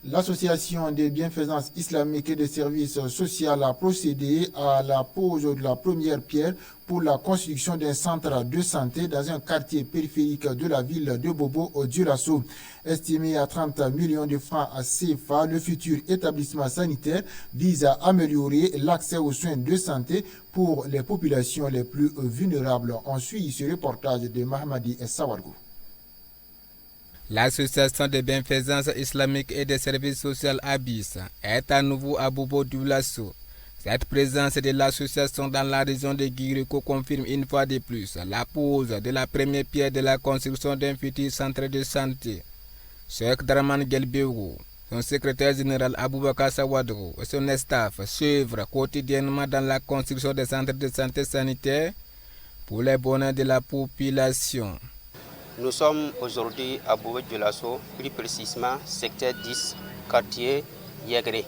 L'association des bienfaisances islamiques et des services sociaux a procédé à la pose de la première pierre pour la construction d'un centre de santé dans un quartier périphérique de la ville de Bobo au Dioulasso. Estimé à 30 millions de francs à CFA, le futur établissement sanitaire vise à améliorer l'accès aux soins de santé pour les populations les plus vulnérables. On suit ce reportage de Mahamadi Sawargou. L'association de bienfaisance islamique et des services sociaux ABIS est à nouveau à Bobo Dioulasso. Cette présence de l'association dans la région de Guiriko confirme une fois de plus la pose de la première pierre de la construction d'un futur centre de santé. Cheikh Draman Gelbego, son secrétaire général Aboubakar Sawadro et son staff s'œuvrent quotidiennement dans la construction des centres de santé sanitaire pour le bonheur de la population. Nous sommes aujourd'hui à Bobo Dioulasso, plus précisément secteur 10, quartier Yegré.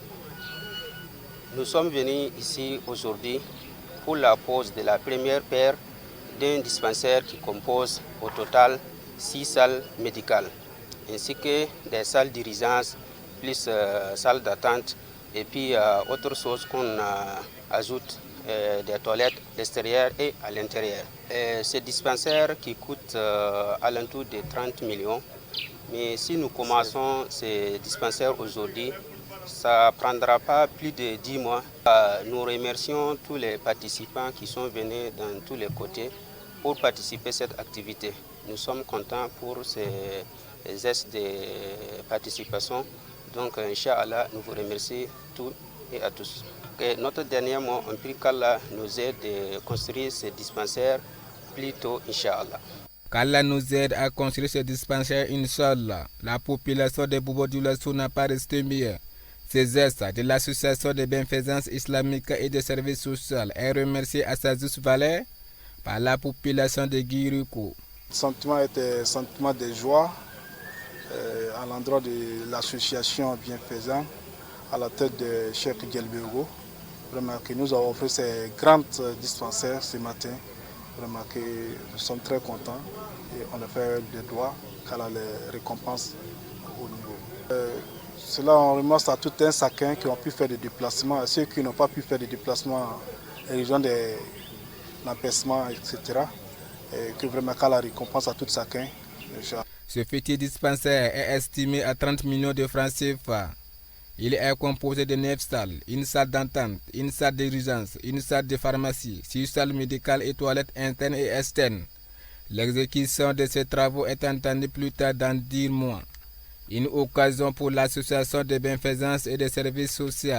Nous sommes venus ici aujourd'hui pour la pose de la première pierre d'un dispensaire qui compose au total 6 salles médicales, ainsi que des salles d'urgence, plus salles d'attente, et puis autre chose qu'on ajoute, des toilettes à l'extérieur et à l'intérieur. Ce dispensaire qui coûte alentour de 30 millions, mais si nous commençons ce dispensaire aujourd'hui, ça ne prendra pas plus de 10 mois. Nous remercions tous les participants qui sont venus dans tous les côtés pour participer à cette activité. Nous sommes contents pour ces gestes de participation. Donc, Inch'Allah, nous vous remercions tous et à tous. Et notre dernier mot, on prie qu'Allah nous aide à construire ce dispensaire plus tôt, Inch'Allah. Qu'Allah nous aide à construire ce dispensaire, Inch'Allah. La population de Bobo Dioulasso n'a pas resté mieux. Ces gestes de l'association de bienfaisance islamique et de services sociaux est remercié à sa juste valeur par la population de Guiriko. Le sentiment était un sentiment de joie à l'endroit de l'association bienfaisante à la tête de Cheikh Gelbego. Vraiment que nous avons offert ces grands dispensaires ce matin. Vraiment que nous sommes très contents et on a fait des doigts qu'Allah les récompense au niveau. Cela on remercie à tout un chacun qui ont pu faire des déplacements, à ceux qui n'ont pas pu faire des déplacements en région de l'empêchement, etc. Et que vraiment qu'Allah récompense à tout chacun. Ce petit dispensaire est estimé à 30 millions de francs CFA. Il est composé de 9 salles, une salle d'entente, une salle d'urgence, une salle de pharmacie, 6 salles médicales et toilettes internes et externes. L'exécution de ces travaux est entendue plus tard dans 10 mois. Une occasion pour l'association de bienfaisance et de services sociaux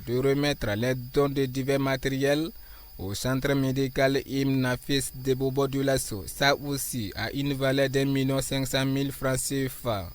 de remettre les dons de divers matériels au centre médical Ibn Nafis de Bobo Dioulasso. Ça aussi a une valeur de 1 500 000 francs CFA.